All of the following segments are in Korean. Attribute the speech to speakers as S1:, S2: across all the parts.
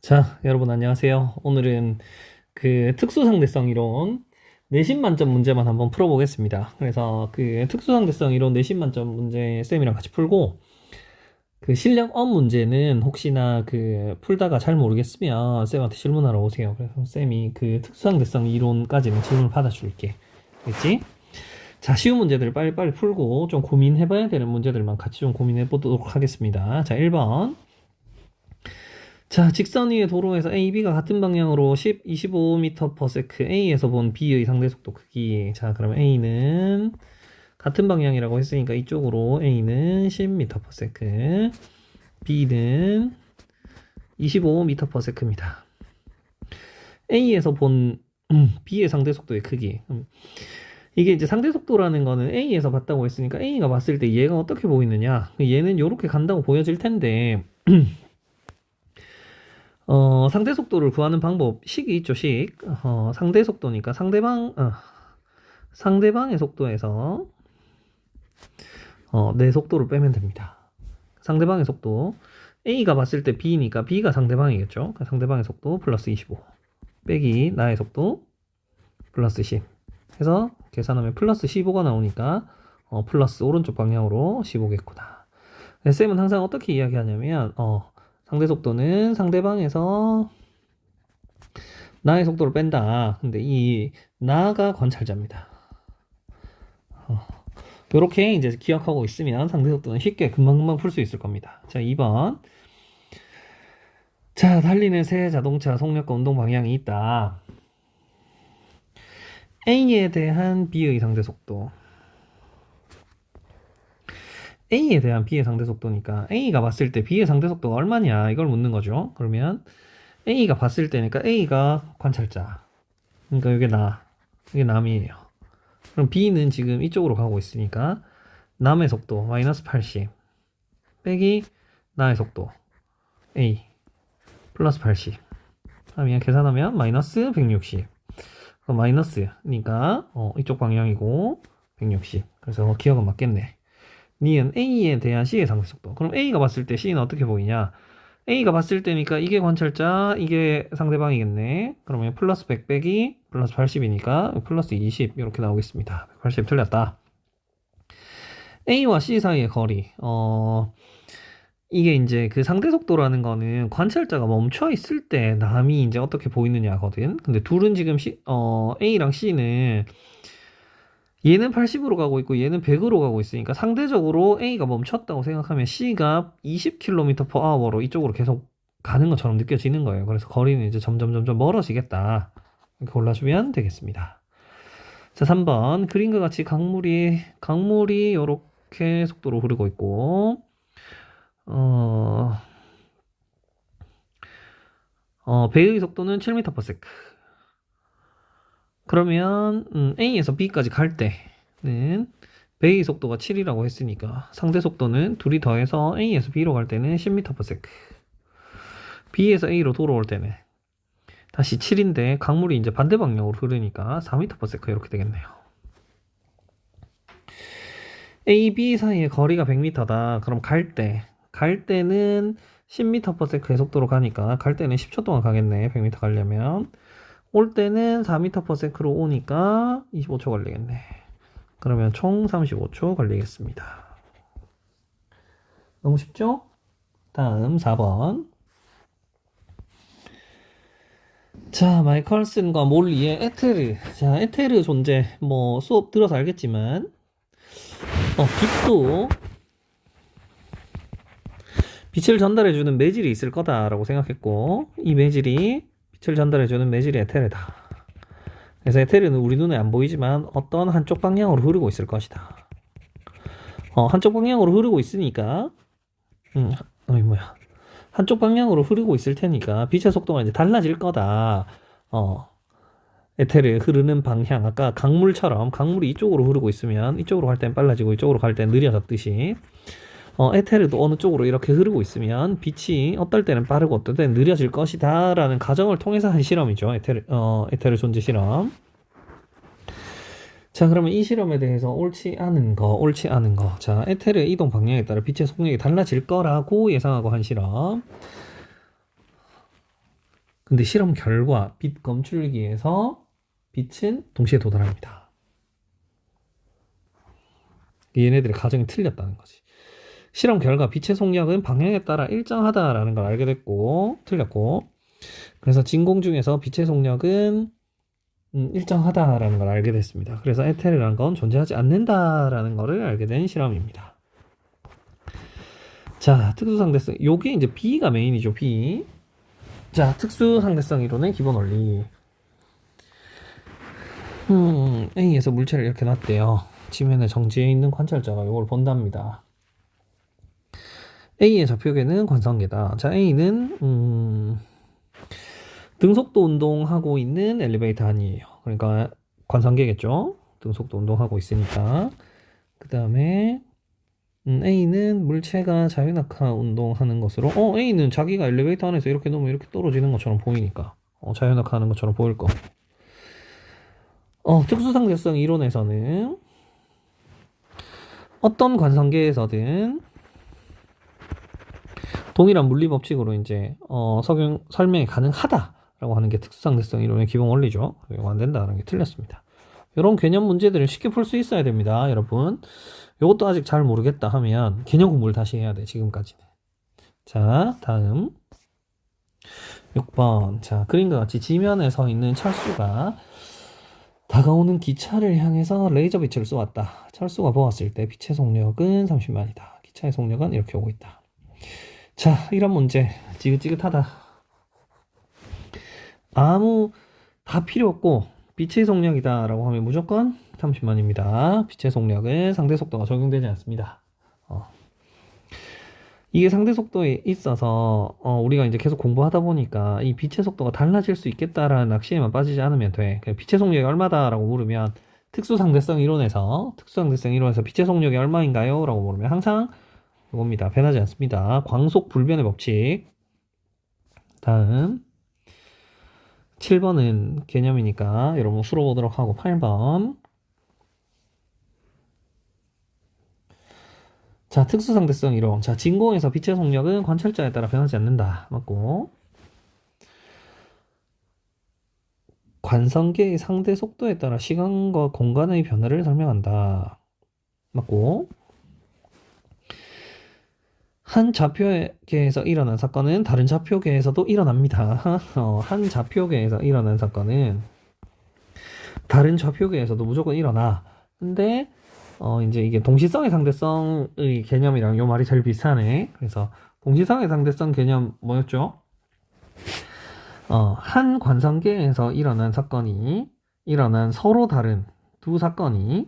S1: 자, 여러분 안녕하세요. 오늘은 그 특수상대성 이론 내신 만점 문제만 한번 풀어보겠습니다. 그래서 그 특수상대성 이론 내신 만점 문제 쌤이랑 같이 풀고 그 실력업 문제는 혹시나 그 풀다가 잘 모르겠으면 쌤한테 질문하러 오세요. 그래서 쌤이 그 특수상대성 이론까지는 질문을 받아줄게. 알겠지? 자, 쉬운 문제들 빨리빨리 풀고 좀 고민해봐야 되는 문제들만 같이 좀 고민해보도록 하겠습니다. 자, 1번. 자, 직선 위의 도로에서 A, B가 같은 방향으로 25m/s A에서 본 B의 상대속도 크기. 자, 그러면 A는 같은 방향이라고 했으니까 이쪽으로 A는 10m/s, B는 25m/s입니다. A에서 본 B의 상대속도의 크기. 이게 이제 상대속도라는 거는 A에서 봤다고 했으니까 A가 봤을 때 얘가 어떻게 보이느냐. 얘는 이렇게 간다고 보여질 텐데 상대 속도를 구하는 방법, 식이 있죠, 식. 상대 속도니까 상대방의 속도에서, 내 속도를 빼면 됩니다. 상대방의 속도. A가 봤을 때 B니까 B가 상대방이겠죠. 상대방의 속도 플러스 25. 빼기 나의 속도 플러스 10. 해서 계산하면 플러스 15가 나오니까, 플러스 오른쪽 방향으로 15겠구나. 쌤은 항상 어떻게 이야기하냐면, 상대 속도는 상대방에서 나의 속도를 뺀다. 근데 이 나가 관찰자입니다. 이렇게 이제 기억하고 있으면 상대 속도는 쉽게 금방금방 풀 수 있을 겁니다. 자, 2번. 자, 달리는 새 자동차 속력과 운동 방향이 있다. A에 대한 B의 상대 속도. A에 대한 B의 상대 속도니까 A가 봤을 때 B의 상대 속도가 얼마냐 이걸 묻는 거죠. 그러면 A가 봤을 때니까 A가 관찰자. 그러니까 이게 남이에요. 그럼 B는 지금 이쪽으로 가고 있으니까 남의 속도 마이너스 80 빼기 나의 속도 A 플러스 80 하면 계산하면 마이너스 160. 그럼 마이너스니까 이쪽 방향이고 160. 그래서 기억은 맞겠네. 니은 A에 대한 C의 상대속도. 그럼 A가 봤을 때 C는 어떻게 보이냐? A가 봤을 때니까 이게 관찰자, 이게 상대방이겠네. 그러면 플러스 100 빼기 플러스 80이니까 플러스 20 이렇게 나오겠습니다. 180 틀렸다. A와 C 사이의 거리. 이게 이제 그 상대속도라는 거는 관찰자가 멈춰 있을 때 남이 이제 어떻게 보이느냐거든. 근데 둘은 지금 A랑 C는 얘는 80으로 가고 있고 얘는 100으로 가고 있으니까 상대적으로 A가 멈췄다고 생각하면 C가 20km/h로 이쪽으로 계속 가는 것처럼 느껴지는 거예요. 그래서 거리는 이제 점점 멀어지겠다. 이렇게 골라주면 되겠습니다. 자, 3번. 그림과 같이 강물이 이렇게 속도로 흐르고 있고 배의 속도는 7m/s. 그러면 A에서 B까지 갈 때는 배의 속도가 7이라고 했으니까 상대 속도는 둘이 더해서 A에서 B로 갈 때는 10m/s. B에서 A로 돌아올 때는 다시 7인데 강물이 이제 반대 방향으로 흐르니까 4m/s 이렇게 되겠네요. A, B 사이의 거리가 100m다. 그럼 갈 때는 10m/s의 속도로 가니까 갈 때는 10초 동안 가겠네. 100m 가려면. 올 때는 4m/s로 오니까 25초 걸리겠네. 그러면 총 35초 걸리겠습니다. 너무 쉽죠? 다음 4번. 자, 마이컬슨과 몰리의 에테르. 자, 에테르 존재. 뭐 수업 들어서 알겠지만 빛도 빛을 전달해주는 매질이 있을 거다라고 생각했고 이 매질이 빛을 전달해주는 매질이 에테르다. 그래서 에테르는 우리 눈에 안 보이지만 어떤 한쪽 방향으로 흐르고 있을 것이다. 한쪽 방향으로 흐르고 있으니까 한쪽 방향으로 흐르고 있을 테니까 빛의 속도가 이제 달라질 거다. 에테르 흐르는 방향, 아까 강물처럼 강물이 이쪽으로 흐르고 있으면 이쪽으로 갈 땐 빨라지고 이쪽으로 갈 땐 느려졌듯이 에테르도 어느 쪽으로 이렇게 흐르고 있으면 빛이 어떨 때는 빠르고 어떨 때는 느려질 것이다 라는 가정을 통해서 한 실험이죠. 에테르 존재 실험. 자, 그러면 이 실험에 대해서 옳지 않은 거. 자, 에테르의 이동 방향에 따라 빛의 속력이 달라질 거라고 예상하고 한 실험. 근데 실험 결과 빛 검출기에서 빛은 동시에 도달합니다. 얘네들의 가정이 틀렸다는 거지. 실험 결과 빛의 속력은 방향에 따라 일정하다라는 걸 알게 됐고 틀렸고, 그래서 진공 중에서 빛의 속력은 일정하다라는 걸 알게 됐습니다. 그래서 에테르라는 건 존재하지 않는다라는 것을 알게 된 실험입니다. 자, 특수상대성. 요게 이제 B가 메인이죠, B. 자, 특수상대성 이론의 기본 원리. A에서 물체를 이렇게 놨대요. 지면에 정지해 있는 관찰자가 이걸 본답니다. A의 좌표계는 관성계다. 자, A는 등속도 운동하고 있는 엘리베이터 안이에요. 그러니까 관성계겠죠. 등속도 운동하고 있으니까. 그 다음에 A는 물체가 자유낙하 운동하는 것으로, A는 자기가 엘리베이터 안에서 이렇게 놓으면 이렇게 떨어지는 것처럼 보이니까 자유낙하 하는 것처럼 보일 거. 특수상대성 이론에서는 어떤 관성계에서든 동일한 물리 법칙으로 이제 설명이 가능하다라고 하는 게 특수상대성 이론의 기본 원리죠. 이거 안 된다는 게 틀렸습니다. 이런 개념 문제들을 쉽게 풀 수 있어야 됩니다, 여러분. 이것도 아직 잘 모르겠다 하면 개념 공부를 다시 해야 돼, 지금까지는. 자, 다음 6번. 자, 그림과 같이 지면에 서 있는 철수가 다가오는 기차를 향해서 레이저 빛을 쏘았다. 철수가 보았을 때 빛의 속력은 30만이다. 기차의 속력은 이렇게 오고 있다. 자, 이런 문제 지긋지긋하다. 다 필요 없고 빛의 속력이다 라고 하면 무조건 30만입니다. 빛의 속력은 상대 속도가 적용되지 않습니다. 이게 상대 속도에 있어서 우리가 이제 계속 공부하다 보니까 이 빛의 속도가 달라질 수 있겠다라는 낚시에만 빠지지 않으면 돼. 빛의 속력이 얼마다라고 물으면 특수상대성 이론에서 빛의 속력이 얼마인가요? 라고 물으면 항상 이겁니다. 변하지 않습니다. 광속 불변의 법칙. 다음 7번은 개념이니까 여러분 풀어보도록 하고, 8번. 자, 특수상대성 이론. 자, 진공에서 빛의 속력은 관찰자에 따라 변하지 않는다. 맞고. 관성계의 상대 속도에 따라 시간과 공간의 변화를 설명한다. 맞고. 한 좌표계에서 일어난 사건은 다른 좌표계에서도 일어납니다. 한 좌표계에서 일어난 사건은 다른 좌표계에서도 무조건 일어나. 근데 이제 이게 동시성의 상대성의 개념이랑 요 말이 제일 비슷하네. 그래서 동시성의 상대성 개념 뭐였죠? 한 관성계에서 일어난 사건이 서로 다른 두 사건이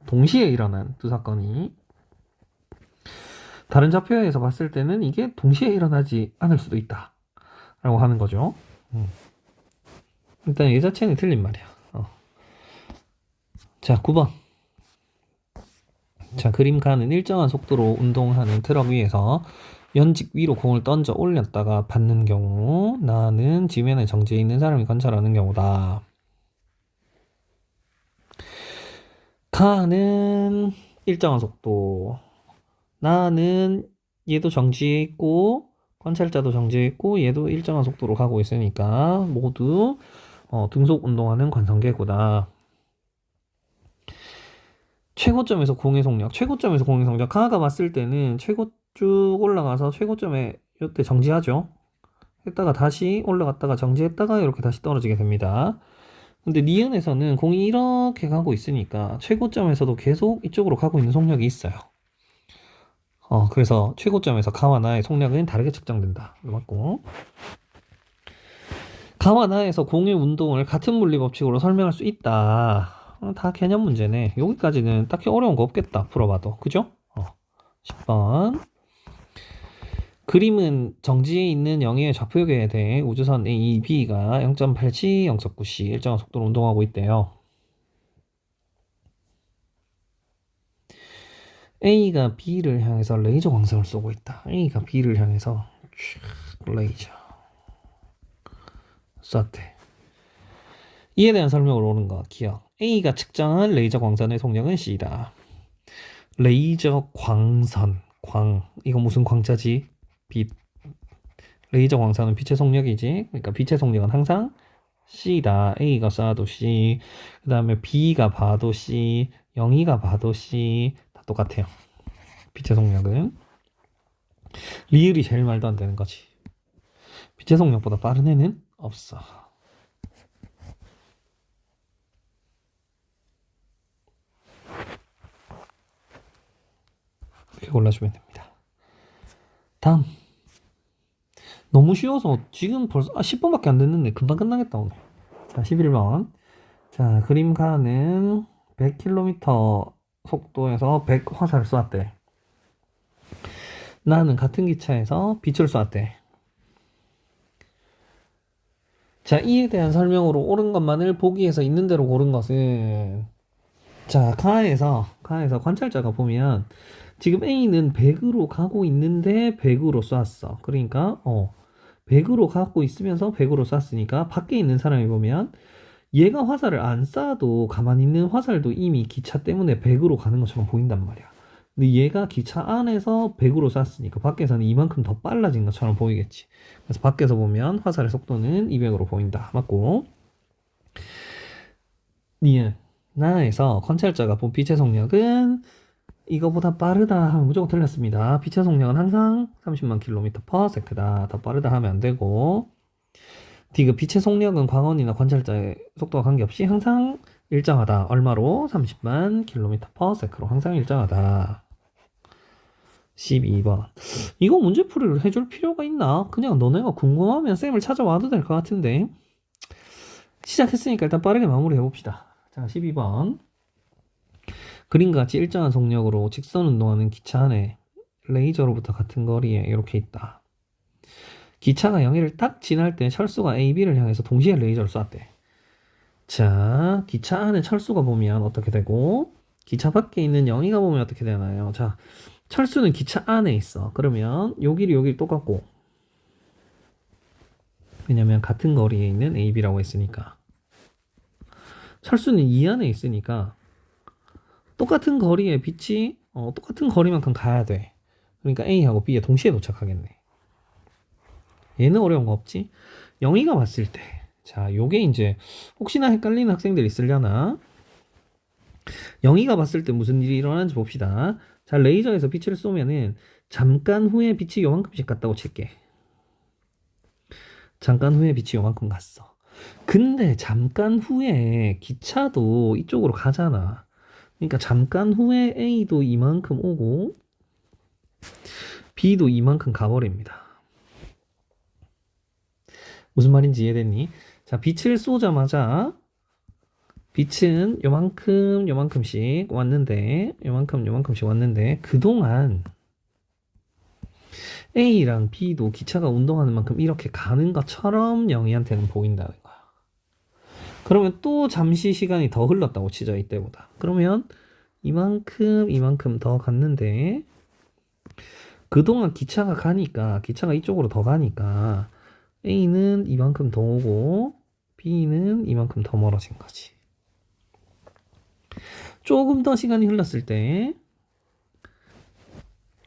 S1: 동시에 일어난 두 사건이 다른 좌표에서 봤을 때는 이게 동시에 일어나지 않을 수도 있다 라고 하는 거죠. 일단 이 자체는 틀린 말이야. 자, 9번. 자, 그림가는 일정한 속도로 운동하는 트럭 위에서 연직 위로 공을 던져 올렸다가 받는 경우, 나는 지면에 정지해 있는 사람이 관찰하는 경우다. 가는 일정한 속도, 나는 얘도 정지해 있고 관찰자도 정지해 있고 얘도 일정한 속도로 가고 있으니까 모두 등속 운동하는 관성계구다. 최고점에서 공의 속력. 가가 봤을 때는 최고 쭉 올라가서 최고점에 이때 정지하죠. 했다가 다시 올라갔다가 정지했다가 이렇게 다시 떨어지게 됩니다. 근데 니은에서는 공이 이렇게 가고 있으니까 최고점에서도 계속 이쪽으로 가고 있는 속력이 있어요. 그래서 최고점에서 가와 나의 속력은 다르게 측정된다. 맞고. 가와 나에서 공의 운동을 같은 물리 법칙으로 설명할 수 있다. 다 개념 문제네. 여기까지는 딱히 어려운 거 없겠다. 풀어봐도. 그죠? 10번. 그림은 정지에 있는 영의 좌표계에 대해 우주선 A, B가 0.8c, 0.9c 일정한 속도로 운동하고 있대요. A가 B를 향해서 레이저 광선을 쏘고 있다. A가 B를 향해서 레이저 쐈대. 이에 대한 설명을 오는 것 기억. A가 측정한 레이저 광선의 속력은 C다. 레이저 광선, 이거 무슨 광자지? 빛. 레이저 광선은 빛의 속력이지. 그러니까 빛의 속력은 항상 C다. A가 쏴도 C, 그 다음에 B가 봐도 C, 영희가 봐도 C, 다 똑같아요. 빛의 속력은. 리을이 제일 말도 안 되는 거지. 빛의 속력보다 빠른 애는 없어. 이렇게 골라주면 됩니다. 다음. 너무 쉬워서 지금 벌써 10번밖에 안 됐는데 금방 끝나겠다 오늘. 자, 11번. 자, 그림가는 100km 속도에서 100 화살을 쏘았대. 나는 같은 기차에서 빛을 쏘았대. 자, 이에 대한 설명으로 옳은 것만을 보기에서 있는 대로 고른 것은, 자, 가에서 관찰자가 보면 지금 A는 100으로 가고 있는데 100으로 쐈어. 그러니까 100으로 가고 있으면서 100으로 쐈으니까 밖에 있는 사람이 보면 얘가 화살을 안 쏴도 가만히 있는 화살도 이미 기차 때문에 100으로 가는 것처럼 보인단 말이야. 근데 얘가 기차 안에서 100으로 쐈으니까 밖에서는 이만큼 더 빨라진 것처럼 보이겠지. 그래서 밖에서 보면 화살의 속도는 200으로 보인다. 맞고. 니은 나에서 관찰자가 본 빛의 속력은 이거보다 빠르다 하면 무조건 틀렸습니다. 빛의 속력은 항상 30만 km/s다. 더 빠르다 하면 안 되고. 디귿 빛의 속력은 광원이나 관찰자의 속도와 관계없이 항상 일정하다. 얼마로? 30만 km/s로 항상 일정하다. 12번. 이거 문제풀이를 해줄 필요가 있나? 그냥 너네가 궁금하면 쌤을 찾아와도 될 것 같은데. 시작했으니까 일단 빠르게 마무리 해봅시다. 자, 12번. 그림과 같이 일정한 속력으로 직선 운동하는 기차 안에 레이저로부터 같은 거리에 이렇게 있다. 기차가 영희를 딱 지날 때 철수가 A, B를 향해서 동시에 레이저를 쐈대. 자, 기차 안에 철수가 보면 어떻게 되고, 기차 밖에 있는 영희가 보면 어떻게 되나요? 자, 철수는 기차 안에 있어. 그러면 요 길이 똑같고, 왜냐면 같은 거리에 있는 A, B라고 했으니까. 철수는 이 안에 있으니까 똑같은 거리에 빛이 똑같은 거리만큼 가야 돼. 그러니까 A하고 B에 동시에 도착하겠네. 얘는 어려운 거 없지? 영희가 봤을 때, 자, 요게 이제 혹시나 헷갈리는 학생들 있으려나? 영희가 봤을 때 무슨 일이 일어나는지 봅시다. 자, 레이저에서 빛을 쏘면은 잠깐 후에 빛이 요만큼씩 갔다고 칠게. 잠깐 후에 빛이 요만큼 갔어. 근데 잠깐 후에 기차도 이쪽으로 가잖아. 그러니까 잠깐 후에 A도 이만큼 오고 B도 이만큼 가버립니다. 무슨 말인지 이해됐니? 자, 빛을 쏘자마자 빛은 요만큼씩 왔는데 요만큼씩 왔는데 그동안 A랑 B도 기차가 운동하는 만큼 이렇게 가는 것처럼 영희한테는 보인다는 거야. 그러면 또 잠시 시간이 더 흘렀다고 치자, 이때보다. 그러면 이만큼 더 갔는데 그동안 기차가 이쪽으로 더 가니까 A는 이만큼 더 오고 B는 이만큼 더 멀어진 거지. 조금 더 시간이 흘렀을 때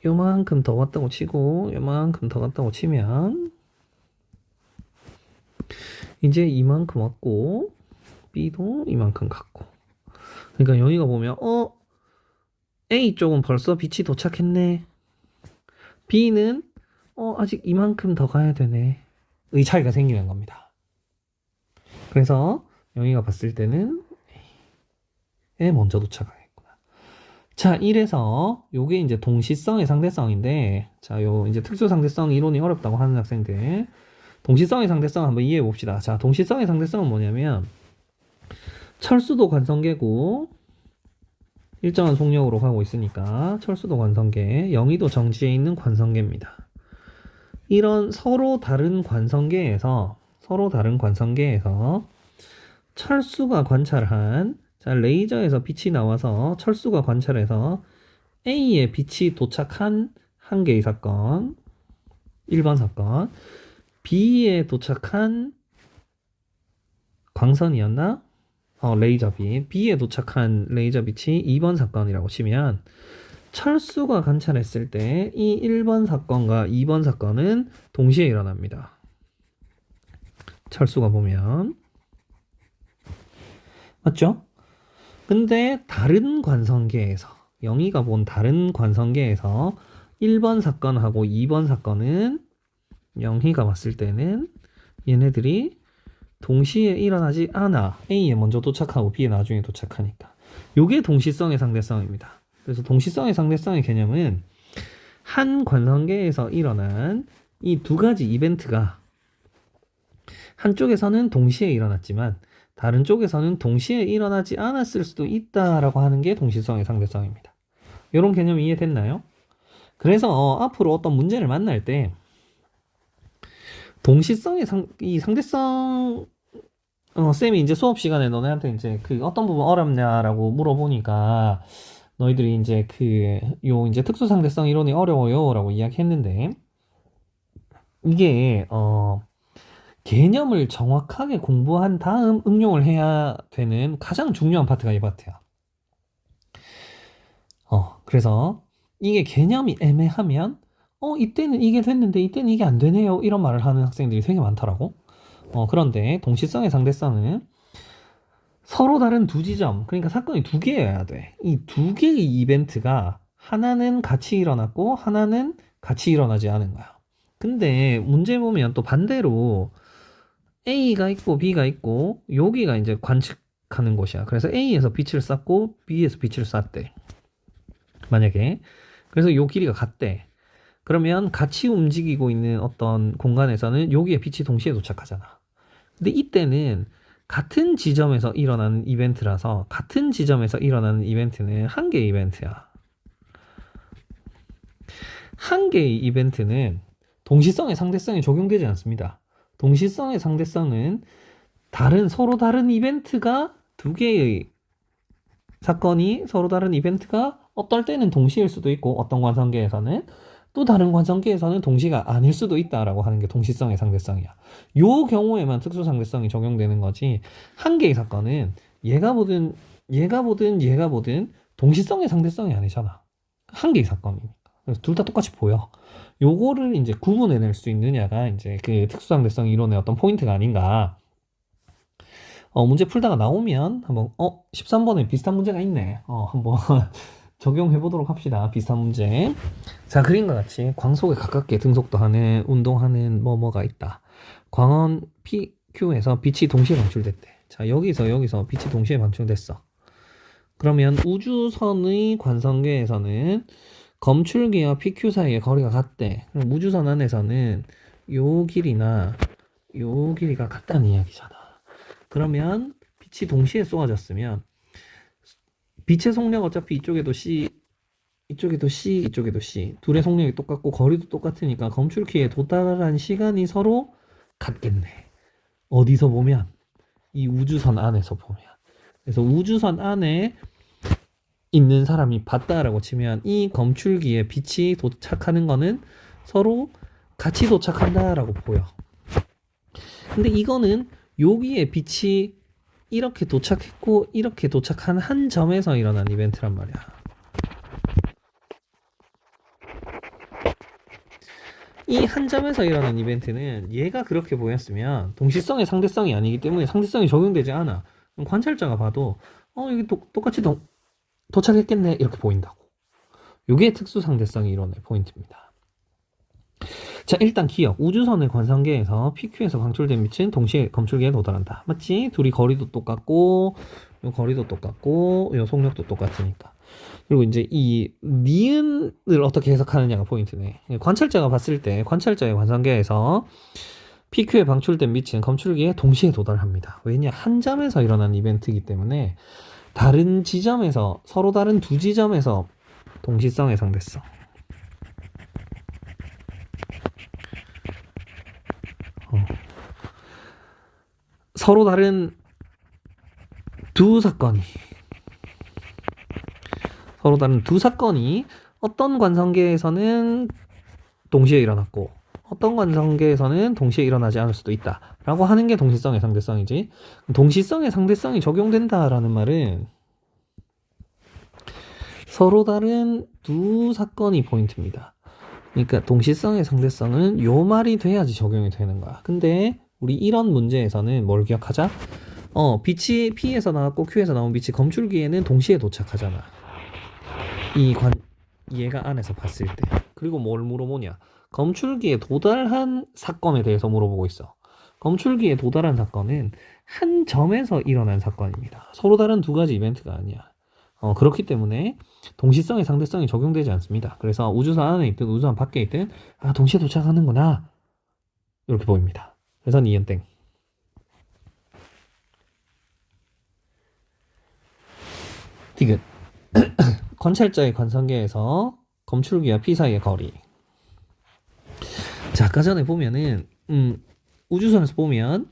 S1: 요만큼 더 왔다고 치고 요만큼 더 갔다고 치면 이제 이만큼 왔고 B도 이만큼 갔고. 그러니까 여기가 보면 A 쪽은 벌써 빛이 도착했네. B는 아직 이만큼 더 가야 되네. 의 차이가 생기는 겁니다. 그래서 영희가 봤을 때는 A에 먼저 도착하겠구나. 자, 이래서 요게 이제 동시성의 상대성인데, 자, 요 이제 특수 상대성 이론이 어렵다고 하는 학생들, 동시성의 상대성 한번 이해해 봅시다. 자, 동시성의 상대성은 뭐냐면 철수도 관성계고 일정한 속력으로 가고 있으니까 철수도 관성계, 영희도 정지에 있는 관성계입니다. 이런 서로 다른 관성계에서 철수가 관찰한, 자, 레이저에서 빛이 나와서 철수가 관찰해서 A에 빛이 도착한 한 개의 사건, 1번 사건, B에 도착한 광선이었나? 레이저빛. B에 도착한 레이저빛이 2번 사건이라고 치면 철수가 관찰했을 때 이 1번 사건과 2번 사건은 동시에 일어납니다. 철수가 보면 맞죠? 근데 다른 관성계에서 영희가 본 다른 관성계에서 1번 사건하고 2번 사건은 영희가 봤을 때는 얘네들이 동시에 일어나지 않아. A에 먼저 도착하고 B에 나중에 도착하니까. 요게 동시성의 상대성입니다. 그래서 동시성의 상대성의 개념은 한 관성계에서 일어난 이 두 가지 이벤트가 한쪽에서는 동시에 일어났지만 다른 쪽에서는 동시에 일어나지 않았을 수도 있다라고 하는 게 동시성의 상대성입니다. 이런 개념 이해됐나요? 그래서 앞으로 어떤 문제를 만날 때 동시성의 이 상대성 쌤이 이제 수업 시간에 너네한테 이제 그 어떤 부분 어렵냐라고 물어보니까 너희들이 이제 이제 특수상대성 이론이 어려워요라고 이야기했는데 이게 개념을 정확하게 공부한 다음 응용을 해야 되는 가장 중요한 파트가 이 파트야. 그래서 이게 개념이 애매하면 이때는 이게 됐는데 이때는 이게 안 되네요 이런 말을 하는 학생들이 되게 많더라고. 그런데 동시성의 상대성은 서로 다른 두 지점, 그러니까 사건이 두 개여야 돼. 이 두 개의 이벤트가 하나는 같이 일어났고 하나는 같이 일어나지 않은 거야. 근데 문제 보면 또 반대로 A가 있고 B가 있고 여기가 이제 관측하는 곳이야. 그래서 A에서 빛을 쐈고 B에서 빛을 쐈대. 만약에 그래서 요 길이가 같대. 그러면 같이 움직이고 있는 어떤 공간에서는 여기에 빛이 동시에 도착하잖아. 근데 이때는 같은 지점에서 일어나는 이벤트라서 같은 지점에서 일어나는 이벤트는 한 개의 이벤트야. 한 개의 이벤트는 동시성의 상대성이 적용되지 않습니다. 동시성의 상대성은 서로 다른 이벤트가 두 개의 사건이 서로 다른 이벤트가 어떨 때는 동시일 수도 있고 어떤 관성계에서는 또 다른 관성계에서는 동시가 아닐 수도 있다라고 하는 게 동시성의 상대성이야. 요 경우에만 특수상대성이 적용되는 거지 한 개의 사건은 얘가 보든 동시성의 상대성이 아니잖아. 한 개의 사건이니까. 그래서 둘 다 똑같이 보여. 요거를 이제 구분해낼 수 있느냐가 이제 그 특수상대성 이론의 어떤 포인트가 아닌가. 문제 풀다가 나오면 한번 13번에 비슷한 문제가 있네. 한번 적용해 보도록 합시다. 비슷한 문제. 자, 그림과 같이 광속에 가깝게 등속도하는 운동하는 뭐뭐가 있다. 광원 PQ에서 빛이 동시에 방출됐대. 자, 여기서 빛이 동시에 방출됐어. 그러면 우주선의 관성계에서는 검출기와 PQ 사이의 거리가 같대. 그럼 우주선 안에서는 요 길이나 요 길이가 같다는 이야기잖아. 그러면 빛이 동시에 쏘아졌으면 빛의 속력 어차피 이쪽에도 C, 이쪽에도 C, 이쪽에도 C. 둘의 속력이 똑같고 거리도 똑같으니까 검출기에 도달한 시간이 서로 같겠네. 어디서 보면? 이 우주선 안에서 보면. 그래서 우주선 안에 있는 사람이 봤다라고 치면 이 검출기에 빛이 도착하는 거는 서로 같이 도착한다라고 보여. 근데 이거는 여기에 빛이 이렇게 도착했고 이렇게 도착한 한 점에서 일어난 이벤트란 말이야. 이 한 점에서 일어난 이벤트는 얘가 그렇게 보였으면 동시성의 상대성이 아니기 때문에 상대성이 적용되지 않아. 그럼 관찰자가 봐도 이게 똑같이 도착했겠네 이렇게 보인다고. 이게 특수상대성 이론의 포인트입니다. 자, 일단 기억. 우주선의 관성계에서 PQ에서 방출된 빛은 동시에 검출기에 도달한다. 맞지? 둘이 거리도 똑같고 요 거리도 똑같고 요 속력도 똑같으니까. 그리고 이제 이 니은을 어떻게 해석하느냐가 포인트네. 관찰자가 봤을 때 관찰자의 관성계에서 PQ에 방출된 빛은 검출기에 동시에 도달합니다. 왜냐? 한 점에서 일어난 이벤트이기 때문에 다른 지점에서 서로 다른 두 지점에서 동시성의 상대성. 서로 다른 두 사건이 어떤 관성계에서는 동시에 일어났고 어떤 관성계에서는 동시에 일어나지 않을 수도 있다 라고 하는 게 동시성의 상대성이지. 동시성의 상대성이 적용된다라는 말은 서로 다른 두 사건이 포인트입니다. 그러니까 동시성의 상대성은 요 말이 돼야지 적용이 되는 거야. 근데 우리 이런 문제에서는 뭘 기억하자? 빛이 P에서 나왔고 Q에서 나온 빛이 검출기에는 동시에 도착하잖아. 얘가 안에서 봤을 때. 그리고 뭘 물어보냐? 검출기에 도달한 사건에 대해서 물어보고 있어. 검출기에 도달한 사건은 한 점에서 일어난 사건입니다. 서로 다른 두 가지 이벤트가 아니야. 그렇기 때문에 동시성의 상대성이 적용되지 않습니다. 그래서 우주선 안에 있든 우주선 밖에 있든 동시에 도착하는구나 이렇게 보입니다. 그래서 니은 땡. 디귿. 관찰자의 관성계에서 검출기와 P 사이의 거리. 자, 아까 전에 보면은 우주선에서 보면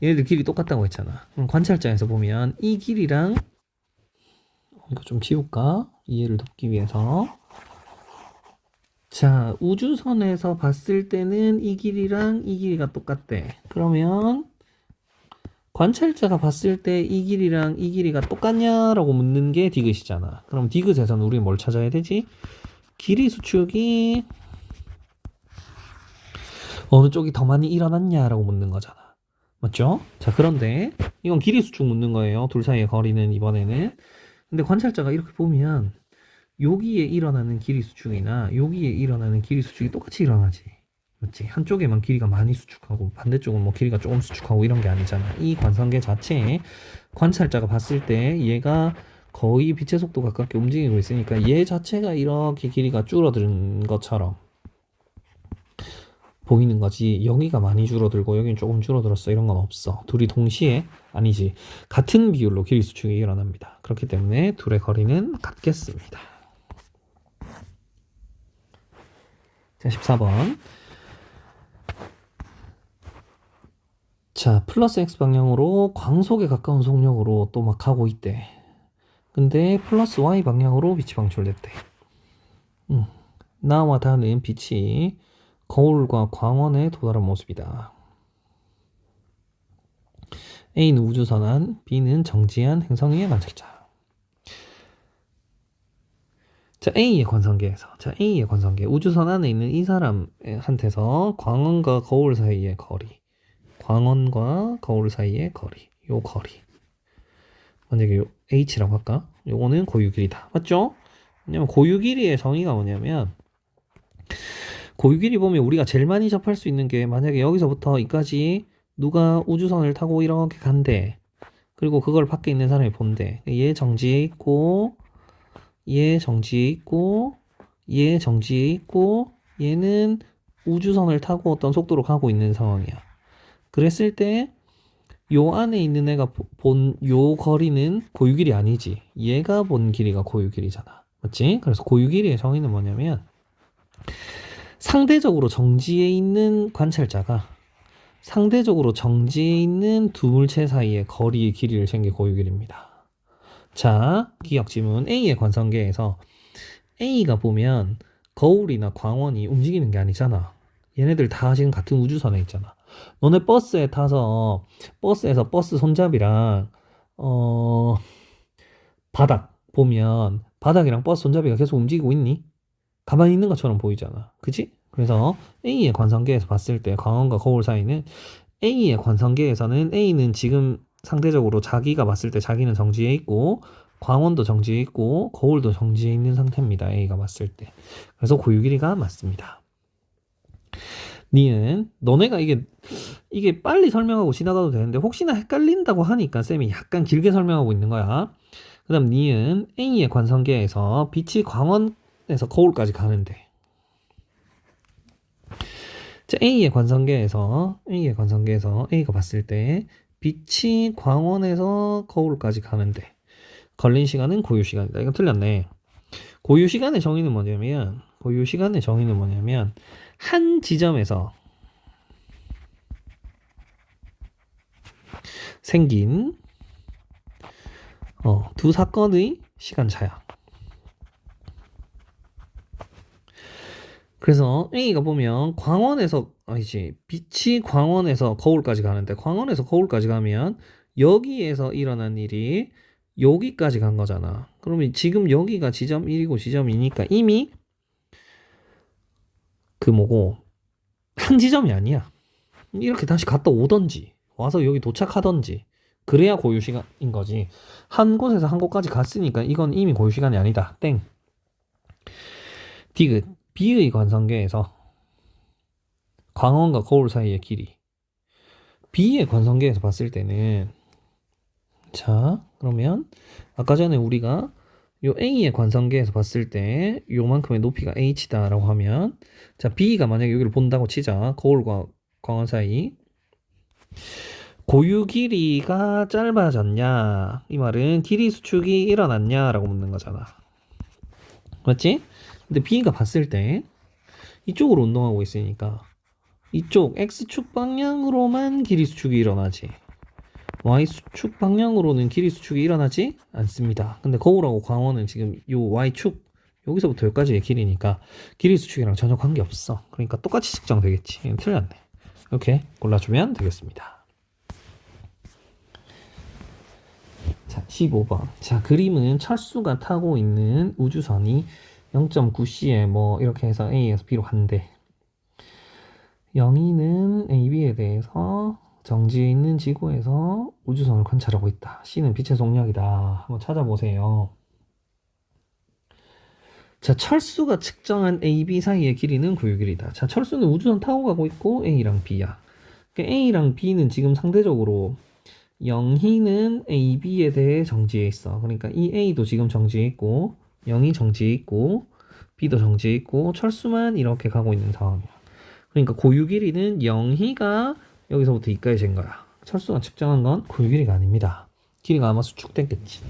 S1: 얘네들 길이 똑같다고 했잖아. 관찰자에서 보면 이 길이랑 이거 좀 지울까? 이해를 돕기 위해서. 자, 우주선에서 봤을 때는 이 길이랑 이 길이가 똑같대. 그러면 관찰자가 봤을 때 이 길이랑 이 길이가 똑같냐라고 묻는 게 디귿이잖아. 그럼 디귿에서는 우리 뭘 찾아야 되지? 길이 수축이 어느 쪽이 더 많이 일어났냐라고 묻는 거잖아. 맞죠? 자, 그런데 이건 길이 수축 묻는 거예요. 둘 사이의 거리는 이번에는. 근데 관찰자가 이렇게 보면 여기에 일어나는 길이 수축이나 여기에 일어나는 길이 수축이 똑같이 일어나지. 맞지? 한쪽에만 길이가 많이 수축하고 반대쪽은 뭐 길이가 조금 수축하고 이런 게 아니잖아. 이 관성계 자체에 관찰자가 봤을 때 얘가 거의 빛의 속도 가깝게 움직이고 있으니까 얘 자체가 이렇게 길이가 줄어드는 것처럼 보이는 거지. 여기가 많이 줄어들고 여기는 조금 줄어들었어 이런 건 없어. 둘이 동시에 아니지 같은 비율로 길이 수축이 일어납니다. 그렇기 때문에 둘의 거리는 같겠습니다. 자, 14번. 자, 플러스 X 방향으로 광속에 가까운 속력으로 또 막 가고 있대. 근데 플러스 Y 방향으로 빛이 방출됐대. 나와 다는 빛이 거울과 광원에 도달한 모습이다. A는 우주선안, B는 정지한 행성 위의 관찰자. 자, A의 관성계에서. 자, A의 관성계. 우주선 안에 있는 이 사람한테서 광원과 거울 사이의 거리. 광원과 거울 사이의 거리. 요 거리. 만약에 요 H라고 할까? 요거는 고유 길이다. 맞죠? 왜냐면 고유 길이의 정의가 뭐냐면 고유 길이 보면 우리가 제일 많이 접할 수 있는 게 만약에 여기서부터 여기까지 누가 우주선을 타고 이렇게 간대. 그리고 그걸 밖에 있는 사람이 본대. 얘 정지해 있고 얘 정지해 있고 얘 정지해 있고 얘는 우주선을 타고 어떤 속도로 가고 있는 상황이야. 그랬을 때 요 안에 있는 애가 본 요 거리는 고유 길이 아니지. 얘가 본 길이가 고유 길이잖아. 맞지? 그래서 고유 길이의 정의는 뭐냐면 상대적으로 정지해 있는 관찰자가 상대적으로 정지해 있는 두 물체 사이의 거리의 길이를 센 게 고유 길이입니다. 자, 기억 지문 A의 관성계에서 A가 보면 거울이나 광원이 움직이는 게 아니잖아. 얘네들 다 지금 같은 우주선에 있잖아. 너네 버스에 타서 버스에서 버스 손잡이랑 바닥 보면 바닥이랑 버스 손잡이가 계속 움직이고 있니? 가만히 있는 것처럼 보이잖아. 그치? 그래서 A의 관성계에서 봤을 때 광원과 거울 사이는 A의 관성계에서는 A는 지금 상대적으로 자기가 봤을 때 자기는 정지해 있고 광원도 정지해 있고 거울도 정지해 있는 상태입니다. A가 봤을 때. 그래서 고유 길이가 맞습니다. 니은 너네가 이게 빨리 설명하고 지나가도 되는데 혹시나 헷갈린다고 하니까 쌤이 약간 길게 설명하고 있는 거야. 그 다음 니은 A의 관성계에서 빛이 광원에서 거울까지 가는데 자, A의 관성계에서 A가 봤을 때 빛이 광원에서 거울까지 가는데 걸린 시간은 고유 시간이다. 이거 틀렸네. 고유 시간의 정의는 뭐냐면 한 지점에서 생긴 두 사건의 시간 차야. 그래서 A가 보면 빛이 광원에서 거울까지 가는데 광원에서 거울까지 가면 여기에서 일어난 일이 여기까지 간 거잖아. 그러면 지금 여기가 지점 1이고 지점 2니까 이미 그 뭐고 한 지점이 아니야. 이렇게 다시 갔다 오던지 와서 여기 도착하던지 그래야 고유시간인 거지. 한 곳에서 한 곳까지 갔으니까 이건 이미 고유시간이 아니다. 땡. 디귿. B의 관성계에서 광원과 거울 사이의 길이. B의 관성계에서 봤을 때는 자 그러면 아까 전에 우리가 요 A의 관성계에서 봤을 때 요만큼의 높이가 H다 라고 하면 자 B가 만약에 여기를 본다고 치자. 거울과 광원 사이 고유 길이가 짧아졌냐 이 말은 길이 수축이 일어났냐 라고 묻는 거잖아. 맞지? 근데 B가 봤을 때 이쪽으로 운동하고 있으니까 이쪽 X축 방향으로만 길이 수축이 일어나지 Y축 방향으로는 길이 수축이 일어나지 않습니다. 근데 거울하고 광원은 지금 요 Y축 여기서부터 여기까지의 길이니까 길이 수축이랑 전혀 관계없어. 그러니까 똑같이 측정되겠지. 틀렸네. 이렇게 골라주면 되겠습니다. 자 15번. 자 그림은 철수가 타고 있는 우주선이 0.9c에 뭐 이렇게 해서 A에서 B로 간대. 영희는 A, B에 대해서 정지에 있는 지구에서 우주선을 관찰하고 있다. C는 빛의 속력이다. 한번 찾아보세요. 자, 철수가 측정한 A, B 사이의 길이는 고유 길이다. 자, 철수는 우주선 타고 가고 있고 A랑 B야. 그러니까 A랑 B는 지금 상대적으로 영희는 A, B에 대해 정지해 있어. 그러니까 이 A도 지금 정지해 있고 영희 정지해 있고 B도 정지해 있고 철수만 이렇게 가고 있는 상황이야. 그러니까 고유 길이는 영희가 여기서부터 이까지 잰 거야. 철수가 측정한 건 고유 길이가 아닙니다. 길이가 아마 수축됐겠지.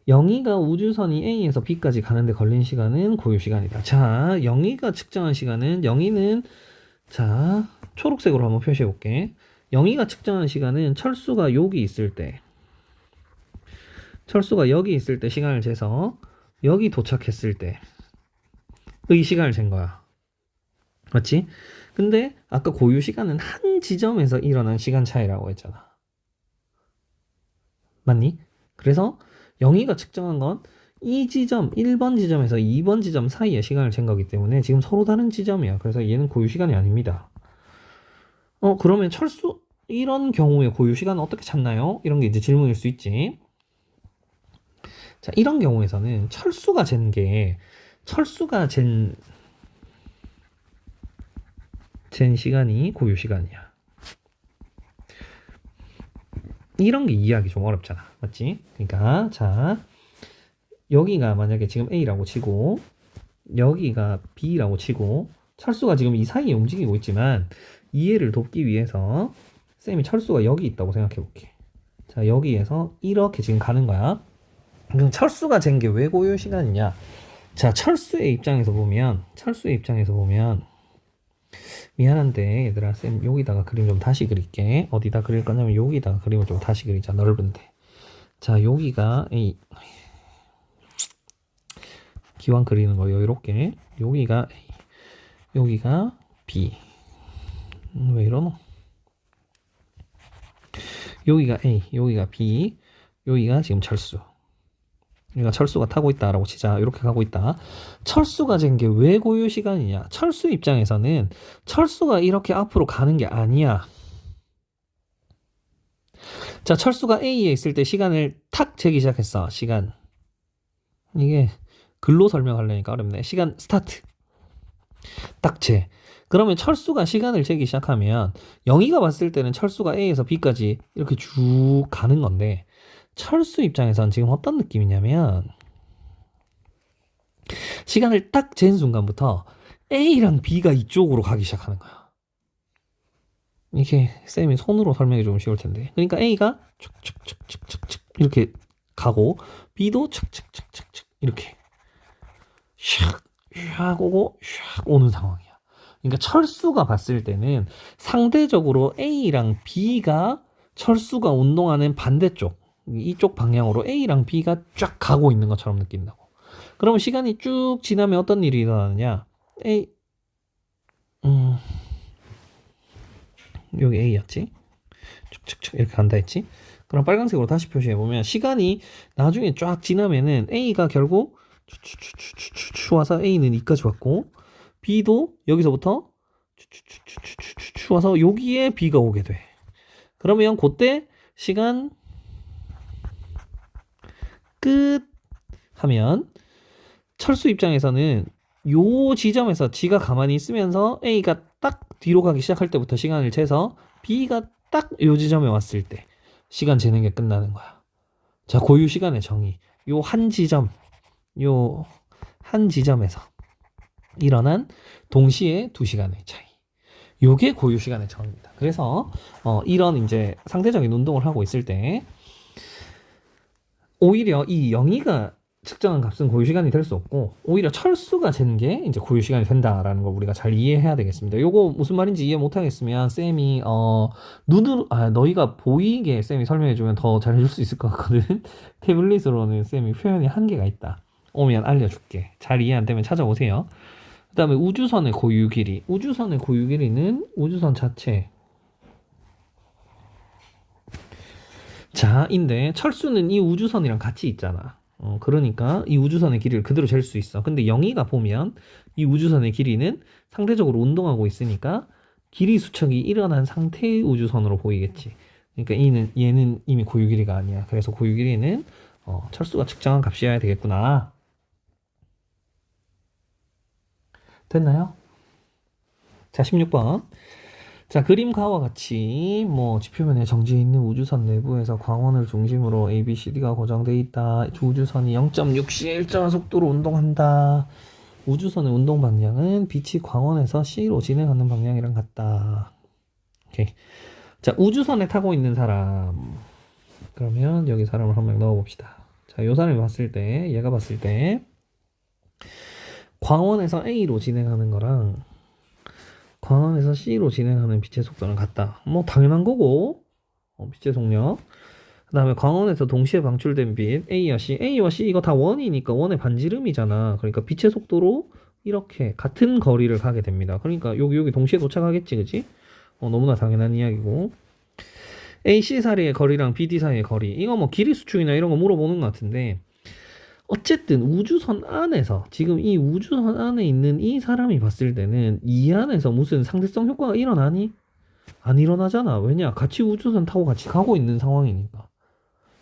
S1: 영희가 우주선이 A에서 B까지 가는데 걸린 시간은 고유 시간이다. 자, 영희가 측정한 시간은 영희는 자 초록색으로 한번 표시해 볼게. 영희가 측정한 시간은 철수가 여기 있을 때 철수가 여기 있을 때 시간을 재서 여기 도착했을 때 이 시간을 잰 거야. 맞지? 근데 아까 고유 시간은 한 지점에서 일어난 시간 차이라고 했잖아. 맞니? 그래서 영희가 측정한 건 이 지점 1번 지점에서 2번 지점 사이의 시간을 잰 거기 때문에 지금 서로 다른 지점이야. 그래서 얘는 고유 시간이 아닙니다. 그러면 철수 이런 경우에 고유 시간은 어떻게 찾나요? 이런 게 이제 질문일 수 있지. 자, 이런 경우에서는 철수가 잰 시간이 고유 시간이야. 이런 게 이해하기 좀 어렵잖아. 맞지? 그러니까 자 여기가 만약에 지금 A라고 치고 여기가 B라고 치고 철수가 지금 이 사이에 움직이고 있지만 이해를 돕기 위해서 쌤이 철수가 여기 있다고 생각해 볼게. 자 여기에서 이렇게 지금 가는 거야. 그럼 철수가 잰 게 왜 고유 시간이냐? 자 철수의 입장에서 보면 미안한데 얘들아 쌤 여기다가 그림 좀 다시 그릴게. 어디다 그릴 거냐면 여기다가 그림을 좀 다시 그리자. 넓은데. 자 여기가 A 기왕 그리는 거예요. 이렇게 여기가 A 여기가 B 왜 이러노? 여기가 A 여기가 B 여기가 지금 철수. 그러니까 철수가 타고 있다라고 치자. 이렇게 가고 있다. 철수가 잰 게 왜 고유 시간이냐? 철수 입장에서는 철수가 이렇게 앞으로 가는 게 아니야. 자, 철수가 A에 있을 때 시간을 탁 재기 시작했어. 시간. 이게 글로 설명하려니까 어렵네. 시간 스타트. 딱 재. 그러면 철수가 시간을 재기 시작하면 영희가 봤을 때는 철수가 A에서 B까지 이렇게 쭉 가는 건데 철수 입장에선 지금 어떤 느낌이냐면 시간을 딱 잰 순간부터 A랑 B가 이쪽으로 가기 시작하는 거야. 이게 쌤이 손으로 설명이 좀 쉬울 텐데. 그러니까 A가 축축축축축축 이렇게 가고 B도 축축축축축 이렇게 샥 오고 샥 오는 상황이야. 그러니까 철수가 봤을 때는 상대적으로 A랑 B가 철수가 운동하는 반대쪽 이쪽 방향으로 A랑 B가 쫙 가고 있는 것처럼 느낀다고. 그러면 시간이 쭉 지나면 어떤 일이 일어나느냐? 여기 A였지? 축축축 이렇게 간다 했지? 그럼 빨간색으로 다시 표시해보면 시간이 나중에 쫙 지나면은 A가 결국 추추추추추추 와서 A는 여기까지 왔고 B도 여기서부터 추추추추추추 와서 여기에 B가 오게 돼. 그러면 그때 시간 끝 하면 철수 입장에서는 요 지점에서 지가 가만히 있으면서 A가 딱 뒤로 가기 시작할 때부터 시간을 재서 B가 딱 요 지점에 왔을 때 시간 재는 게 끝나는 거야. 자, 고유 시간의 정의. 요 한 지점, 요 한 지점에서 일어난 동시에 2시간의 차이. 요게 고유 시간의 정의입니다. 그래서 이런 이제 상대적인 운동을 하고 있을 때 오히려 이 영희가 측정한 값은 고유 시간이 될 수 없고 오히려 철수가 재는 게 이제 고유 시간이 된다라는 걸 우리가 잘 이해해야 되겠습니다. 요거 무슨 말인지 이해 못 하겠으면 쌤이 눈으로 너희가 보이게 쌤이 설명해 주면 더 잘 해줄 수 있을 것 같거든. 태블릿으로는 쌤이 표현이 한계가 있다. 오면 알려줄게. 잘 이해 안 되면 찾아오세요. 그 다음에 우주선의 고유 길이. 우주선의 고유 길이는 우주선 자체. 자인데 철수는 이 우주선이랑 같이 있잖아. 그러니까 이 우주선의 길이를 그대로 잴 수 있어. 근데 영희가 보면 이 우주선의 길이는 상대적으로 운동하고 있으니까 길이 수척이 일어난 상태의 우주선으로 보이겠지. 그러니까 얘는 이미 고유 길이가 아니야. 그래서 고유 길이는 철수가 측정한 값이어야 되겠구나. 됐나요? 자, 16번. 자, 그림과와 같이 지표면에 정지해 있는 우주선 내부에서 광원을 중심으로 A, B, C, D가 고정되어 있다. 우주선이 0.6C의 일정한 속도로 운동한다. 우주선의 운동 방향은 빛이 광원에서 C로 진행하는 방향이랑 같다. 오케이. 자, 우주선에 타고 있는 사람. 그러면 여기 사람을 한 명 넣어봅시다. 자, 요 사람이 봤을 때, 얘가 봤을 때 광원에서 A로 진행하는 거랑 광원에서 C로 진행하는 빛의 속도는 같다. 당연한 거고. 빛의 속력. 그 다음에 광원에서 동시에 방출된 빛 A와 C. A와 C 이거 다 원이니까 원의 반지름이잖아. 그러니까 빛의 속도로 이렇게 같은 거리를 가게 됩니다. 그러니까 여기 동시에 도착하겠지, 그치? 너무나 당연한 이야기고. A, C 사이의 거리랑 B, D 사이의 거리. 이거 길이 수축이나 이런 거 물어보는 것 같은데 어쨌든 우주선 안에서 지금 이 우주선 안에 있는 이 사람이 봤을 때는 이 안에서 무슨 상대성 효과가 일어나니? 안 일어나잖아. 왜냐? 같이 우주선 타고 같이 가고 있는 상황이니까.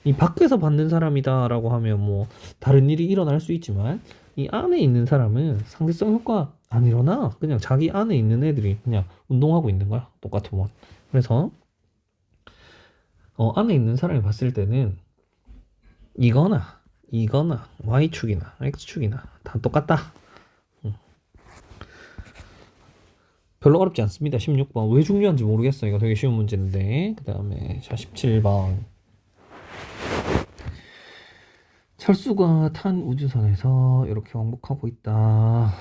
S1: 이 밖에서 받는 사람이다 라고 하면 다른 일이 일어날 수 있지만 이 안에 있는 사람은 상대성 효과 안 일어나. 그냥 자기 안에 있는 애들이 그냥 운동하고 있는 거야. 똑같은 원. 그래서 안에 있는 사람이 봤을 때는 이거나 Y축이나 X축이나 다 똑같다. 별로 어렵지 않습니다. 16번. 왜 중요한지 모르겠어. 이거 되게 쉬운 문제인데. 그 다음에 자 17번. 철수가 탄 우주선에서 이렇게 왕복하고 있다.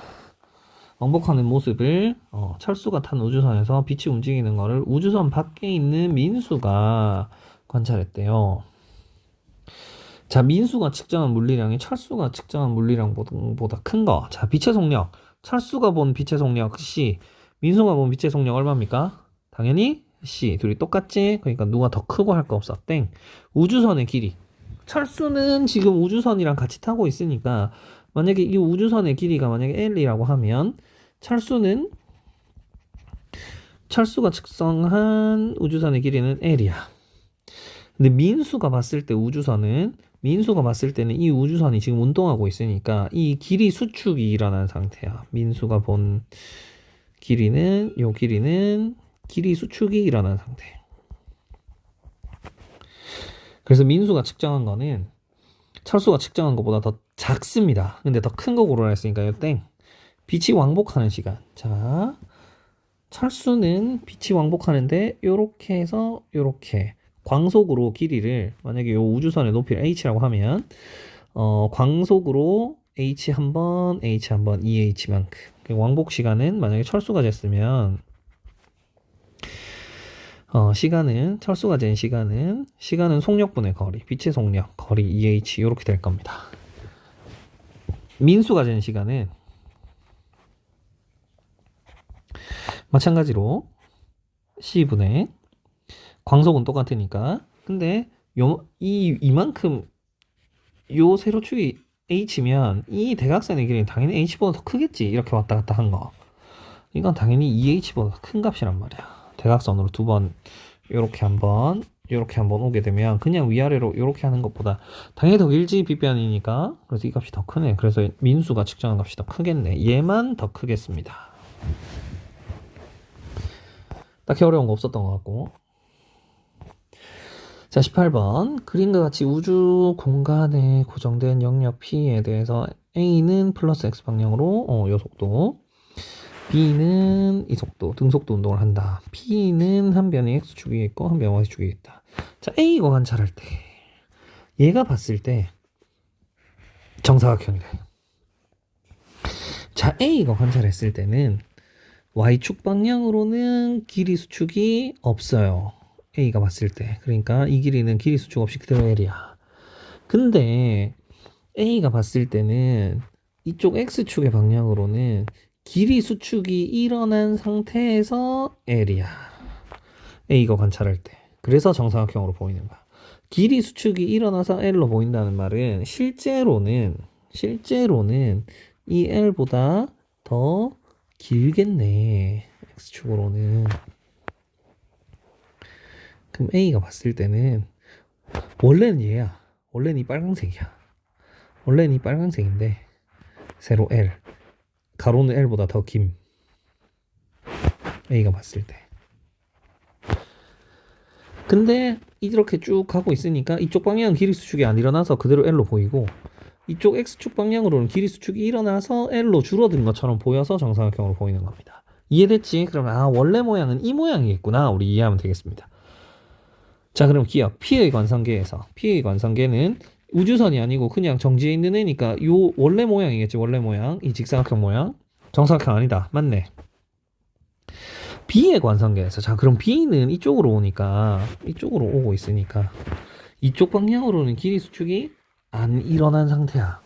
S1: 왕복하는 모습을 철수가 탄 우주선에서 빛이 움직이는 거를 우주선 밖에 있는 민수가 관찰했대요. 자, 민수가 측정한 물리량이 철수가 측정한 물리량보다 큰 거. 자, 빛의 속력. 철수가 본 빛의 속력 C. 민수가 본 빛의 속력 얼마입니까? 당연히 C. 둘이 똑같지? 그러니까 누가 더 크고 할 거 없어. 땡. 우주선의 길이. 철수는 지금 우주선이랑 같이 타고 있으니까 만약에 이 우주선의 길이가 만약에 L이라고 하면 철수가 측정한 우주선의 길이는 L이야. 근데 민수가 봤을 때는 이 우주선이 지금 운동하고 있으니까 이 길이 수축이 일어난 상태야. 민수가 본 길이는 길이 수축이 일어난 상태. 그래서 민수가 측정한 거는 철수가 측정한 것보다 더 작습니다. 근데 더 큰 거 고르라 했으니까 땡. 빛이 왕복하는 시간. 자, 철수는 빛이 왕복하는데 요렇게 해서 요렇게 광속으로 길이를 만약에 요 우주선의 높이를 h라고 하면 광속으로 h 한 번, h 한 번, 2h만큼. 왕복 시간은 만약에 철수가 쟀으면 철수가 잰 시간은 속력분의 거리, 빛의 속력, 거리 2h 이렇게 될 겁니다. 민수가 잰 시간은 마찬가지로 c분의 광속은 똑같으니까. 근데 이만큼 요 세로축이 h면 이 대각선의 길이는 당연히 h보다 더 크겠지. 이렇게 왔다 갔다 한 거. 이건 당연히 2h보다 큰 값이란 말이야. 대각선으로 두 번 요렇게 한번 오게 되면 그냥 위아래로 요렇게 하는 것보다 당연히 더 길지 빗변이니까. 그래서 이 값이 더 크네. 그래서 민수가 측정한 값이 더 크겠네. 얘만 더 크겠습니다. 딱히 어려운 거 없었던 것 같고. 자, 18번. 그림과 같이 우주 공간에 고정된 영역 P에 대해서 A는 플러스 X 방향으로 요 속도, B는 이 속도, 등속도 운동을 한다. P는 한 변이 X축이 있고 한 변이 Y축이 있다. 자, A가 관찰할 때 얘가 봤을 때 정사각형이래. 자, A가 관찰했을 때는 Y축 방향으로는 길이 수축이 없어요. A가 봤을 때. 그러니까 이 길이는 길이 수축 없이 그대로 L이야. 근데 A가 봤을 때는 이쪽 X축의 방향으로는 길이 수축이 일어난 상태에서 L이야. A가 관찰할 때. 그래서 정사각형으로 보이는 거야. 길이 수축이 일어나서 L로 보인다는 말은 실제로는 이 L보다 더 길겠네. X축으로는. 그럼 A가 봤을 때는 원래는 얘야. 원래는 이 빨강색이야. 원래는 이 빨강색인데 세로 L. 가로는 L보다 더 김. A가 봤을 때. 근데 이렇게 쭉 가고 있으니까 이쪽 방향은 길이 수축이 안 일어나서 그대로 L로 보이고 이쪽 X축 방향으로는 길이 수축이 일어나서 L로 줄어든 것처럼 보여서 정사각형으로 보이는 겁니다. 이해됐지? 그러면 원래 모양은 이 모양이겠구나. 우리 이해하면 되겠습니다. 자, 그럼 기억. P의 관성계에서 P의 관성계는 우주선이 아니고 그냥 정지해 있는 애니까 요 원래 모양이겠지. 원래 모양. 이 직사각형 모양. 정사각형 아니다. 맞네. B의 관성계에서 자, 그럼 B는 이쪽으로 오니까 이쪽으로 오고 있으니까 이쪽 방향으로는 길이 수축이 안 일어난 상태야.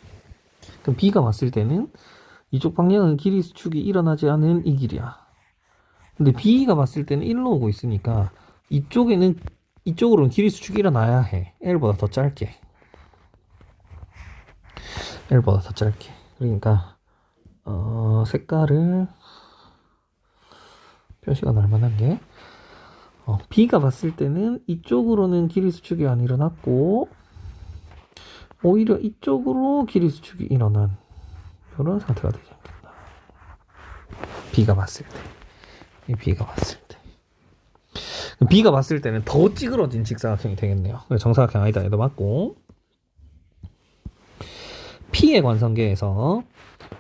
S1: 그럼 B가 봤을 때는 이쪽 방향은 길이 수축이 일어나지 않은 이 길이야. 근데 B가 봤을 때는 1로 오고 있으니까 이쪽으로는 길이 수축이 일어나야 해. L보다 더 짧게. L보다 더 짧게. 그러니까 색깔을 표시가 날 만한 게 B가 봤을 때는 이쪽으로는 길이 수축이 안 일어났고 오히려 이쪽으로 길이 수축이 일어난 이런 상태가 되지 않겠나. B가 봤을 때. 이 B가 봤을 때. B가 봤을 때는 더 찌그러진 직사각형이 되겠네요. 정사각형 아니다. 얘도 맞고. P의 관성계에서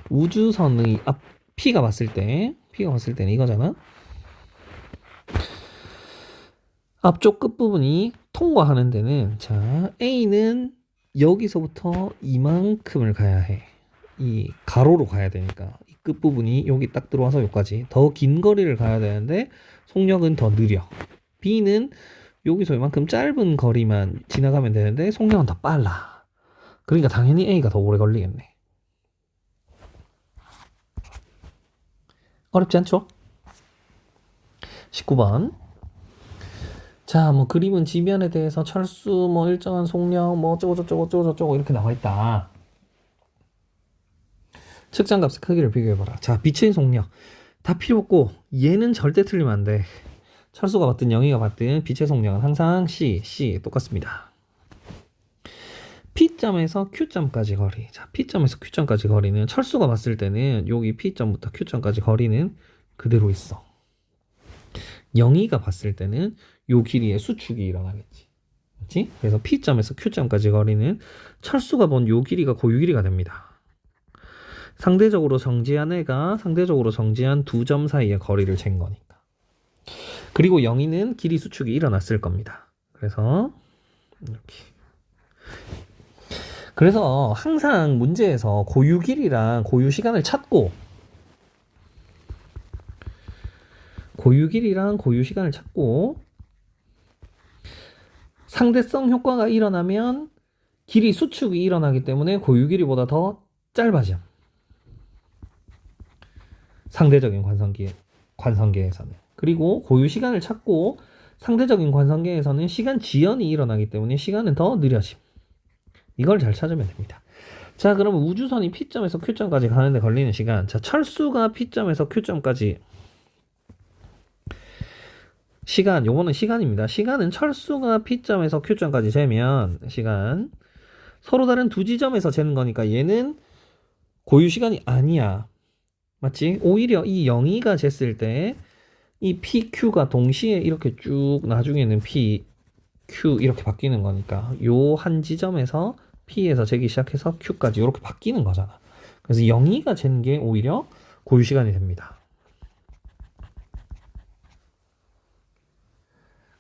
S1: 우주선의 P가 봤을 때는 이거잖아. 앞쪽 끝부분이 통과하는 데는 자, A는 여기서부터 이만큼을 가야 해. 이 가로로 가야 되니까 이 끝부분이 여기 딱 들어와서 여기까지 더 긴 거리를 가야 되는데 속력은 더 느려. B는 여기서 이만큼 짧은 거리만 지나가면 되는데 속력은 더 빨라. 그러니까 당연히 A가 더 오래 걸리겠네. 어렵지 않죠? 19번. 자, 뭐 그림은 지면에 대해서 철수, 뭐 일정한 속력, 뭐 어쩌고 이렇게 나와 있다. 측정값의 크기를 비교해봐라. 자, 빛의 속력 다 필요 없고 얘는 절대 틀리면 안 돼. 철수가 받든 영희가 받든 빛의 속력은 항상 C 똑같습니다. P점에서 Q점까지 거리. 자, P점에서 Q점까지 거리는 철수가 봤을 때는 여기 P점부터 Q점까지 거리는 그대로 있어. 영희가 봤을 때는 요 길이의 수축이 일어나겠지. 그렇지? 그래서 P점에서 Q점까지 거리는 철수가 본 요 길이가 고유 길이가 됩니다. 상대적으로 정지한 애가 상대적으로 정지한 두 점 사이의 거리를 잰 거니까. 그리고 영희는 길이 수축이 일어났을 겁니다. 그래서 이렇게. 그래서 항상 문제에서 고유 길이랑 고유 시간을 찾고 상대성 효과가 일어나면 길이 수축이 일어나기 때문에 고유 길이보다 더 짧아져. 상대적인 관성계에서는. 그리고 고유 시간을 찾고 상대적인 관성계에서는 시간 지연이 일어나기 때문에 시간은 더 느려짐. 이걸 잘 찾으면 됩니다. 자, 그러면 우주선이 P점에서 Q점까지 가는데 걸리는 시간. 자, 철수가 P점에서 Q점까지 시간, 요거는 시간입니다. 시간은 철수가 P점에서 Q점까지 재면 시간 서로 다른 두 지점에서 재는 거니까 얘는 고유 시간이 아니야. 맞지? 오히려 이 0이가 쟀을 때 이 PQ가 동시에 이렇게 쭉 나중에는 PQ 이렇게 바뀌는 거니까 요 한 지점에서 P에서 재기 시작해서 Q까지 이렇게 바뀌는 거잖아. 그래서 0이가 재는 게 오히려 고유 시간이 됩니다.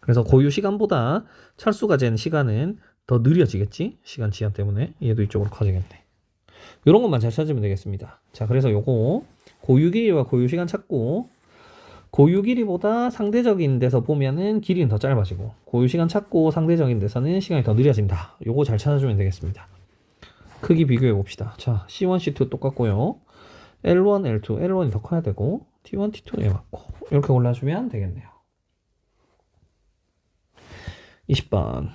S1: 그래서 고유 시간보다 철수가 재는 시간은 더 느려지겠지? 시간 지연 때문에 얘도 이쪽으로 커지겠네. 이런 것만 잘 찾으면 되겠습니다. 자, 그래서 요거 고유 길이와 고유 시간 찾고 고유 길이보다 상대적인 데서 보면은 길이는 더 짧아지고 고유 시간 찾고 상대적인 데서는 시간이 더 느려진다. 요거 잘 찾아주면 되겠습니다. 크기 비교해 봅시다. 자, C1, C2 똑같고요. L1, L2, L1이 더 커야 되고 T1, T2에 맞고 이렇게 골라주면 되겠네요. 20번.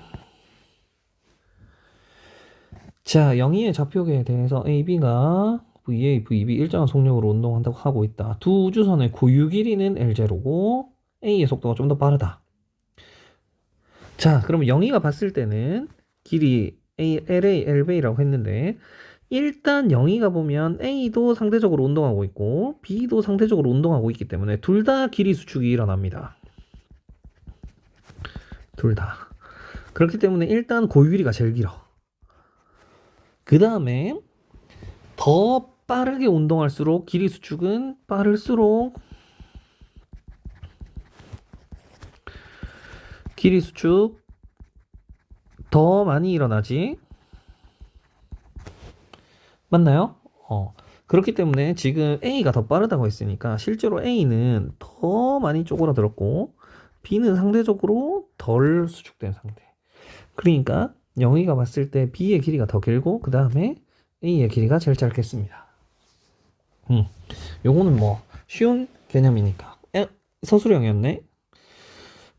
S1: 자, 영희의 좌표계에 대해서 AB가 VA, VB 일정한 속력으로 운동한다고 하고 있다. 두 우주선의 고유 길이는 L0고 A의 속도가 좀 더 빠르다. 자, 그러면 영희가 봤을 때는 길이 LA, LB라고 했는데 일단 영희가 보면 A도 상대적으로 운동하고 있고 B도 상대적으로 운동하고 있기 때문에 둘 다 길이 수축이 일어납니다. 둘 다. 그렇기 때문에 일단 고유 길이가 제일 길어. 그 다음에 더 빠르게 운동할수록 길이 수축은 빠를수록 길이 수축 더 많이 일어나지. 맞나요? 그렇기 때문에 지금 A가 더 빠르다고 했으니까 실제로 A는 더 많이 쪼그라들었고 B는 상대적으로 덜 수축된 상태. 그러니까 영희가 봤을 때 B의 길이가 더 길고 그 다음에 A의 길이가 제일 짧겠습니다. 요거는 뭐 쉬운 개념이니까. 서술형이었네.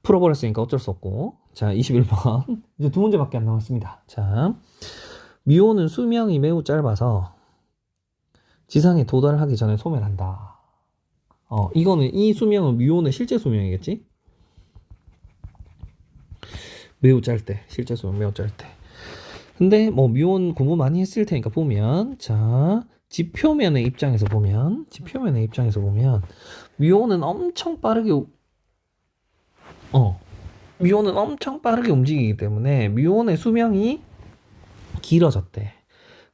S1: 풀어버렸으니까 어쩔 수 없고. 자, 21번. 이제 두 문제밖에 안 남았습니다. 자, 미호는 수명이 매우 짧아서 지상에 도달하기 전에 소멸한다. 이거는 이 수명은 미호는 실제 수명이겠지? 매우 짧대. 실제 수명 매우 짧대. 근데 뭐 미혼 공부 많이 했을 테니까 보면 자, 지표면의 입장에서 보면 미혼은 엄청 빠르게 미혼은 엄청 빠르게 움직이기 때문에 미혼의 수명이 길어졌대.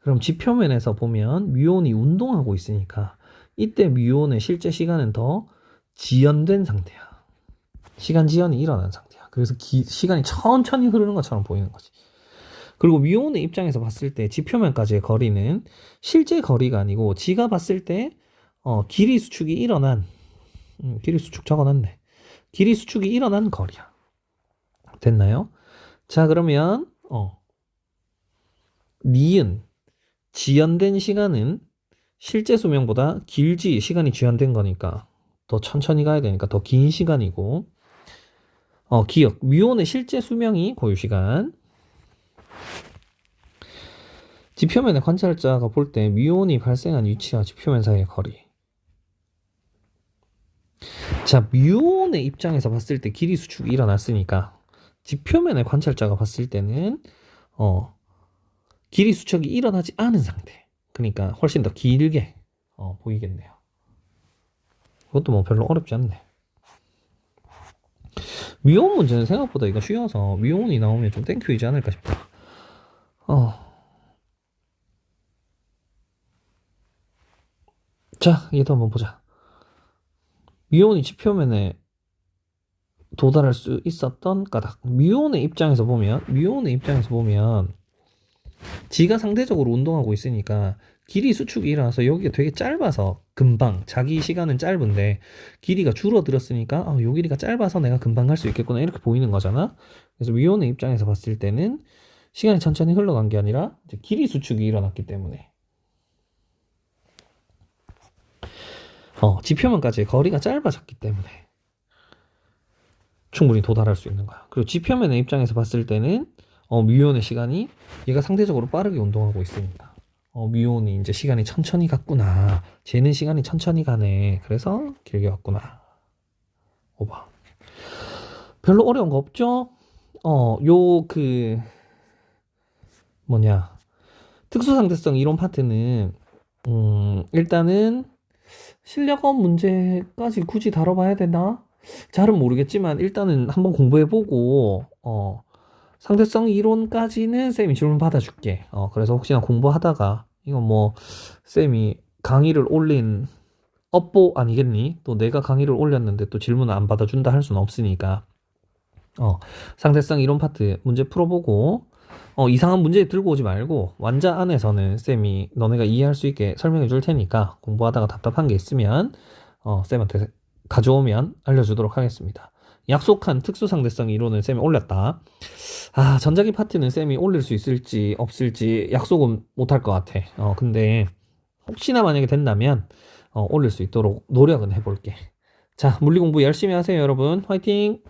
S1: 그럼 지표면에서 보면 미혼이 운동하고 있으니까 이때 미혼의 실제 시간은 더 지연된 상태야. 시간 지연이 일어난 상태야. 그래서 시간이 천천히 흐르는 것처럼 보이는 거지. 그리고 미혼의 입장에서 봤을 때 지표면까지의 거리는 실제 거리가 아니고 지가 봤을 때 길이 수축이 일어난 길이 수축 적어놨네. 길이 수축이 일어난 거리야. 됐나요? 자, 그러면 니은 지연된 시간은 실제 수명보다 길지. 시간이 지연된 거니까 더 천천히 가야 되니까 더 긴 시간이고 기억 미혼의 실제 수명이 고유 시간. 지표면의 관찰자가 볼 때 미혼이 발생한 위치와 지표면 사이의 거리. 자, 미혼의 입장에서 봤을 때 길이 수축이 일어났으니까 지표면의 관찰자가 봤을 때는 길이 수축이 일어나지 않은 상태. 그러니까 훨씬 더 길게 보이겠네요. 그것도 뭐 별로 어렵지 않네. 미혼 문제는 생각보다 이거 쉬워서 미혼이 나오면 좀 땡큐이지 않을까 싶다. 자, 얘도 한번 보자. 미혼이 지표면에 도달할 수 있었던 까닭. 미혼의 입장에서 보면 지가 상대적으로 운동하고 있으니까 길이 수축이 일어나서 여기가 되게 짧아서 금방 자기 시간은 짧은데 길이가 줄어들었으니까 요 길이가 짧아서 내가 금방 갈 수 있겠구나 이렇게 보이는 거잖아. 그래서 미혼의 입장에서 봤을 때는 시간이 천천히 흘러간 게 아니라 이제 길이 수축이 일어났기 때문에 지표면까지의 거리가 짧아졌기 때문에 충분히 도달할 수 있는 거야. 그리고 지표면의 입장에서 봤을 때는 뮤온의 시간이 얘가 상대적으로 빠르게 운동하고 있으니까 뮤온이 이제 시간이 천천히 갔구나. 쟤는 시간이 천천히 가네. 그래서 길게 왔구나. 5번. 별로 어려운 거 없죠? 뭐냐. 특수상대성 이론 파트는, 일단은 실력업 문제까지 굳이 다뤄봐야 되나? 잘은 모르겠지만, 일단은 한번 공부해보고, 상대성 이론까지는 쌤이 질문 받아줄게. 그래서 혹시나 공부하다가, 이건 뭐, 쌤이 강의를 올린 업보 아니겠니? 또 내가 강의를 올렸는데 또 질문을 안 받아준다 할 수는 없으니까, 상대성 이론 파트 문제 풀어보고, 이상한 문제 들고 오지 말고, 완자 안에서는 쌤이 너네가 이해할 수 있게 설명해 줄 테니까, 공부하다가 답답한 게 있으면, 쌤한테 가져오면 알려주도록 하겠습니다. 약속한 특수상대성 이론은 쌤이 올렸다. 전자기 파트는 쌤이 올릴 수 있을지 없을지 약속은 못할 것 같아. 근데 혹시나 만약에 된다면 올릴 수 있도록 노력은 해볼게. 자, 물리 공부 열심히 하세요, 여러분. 화이팅!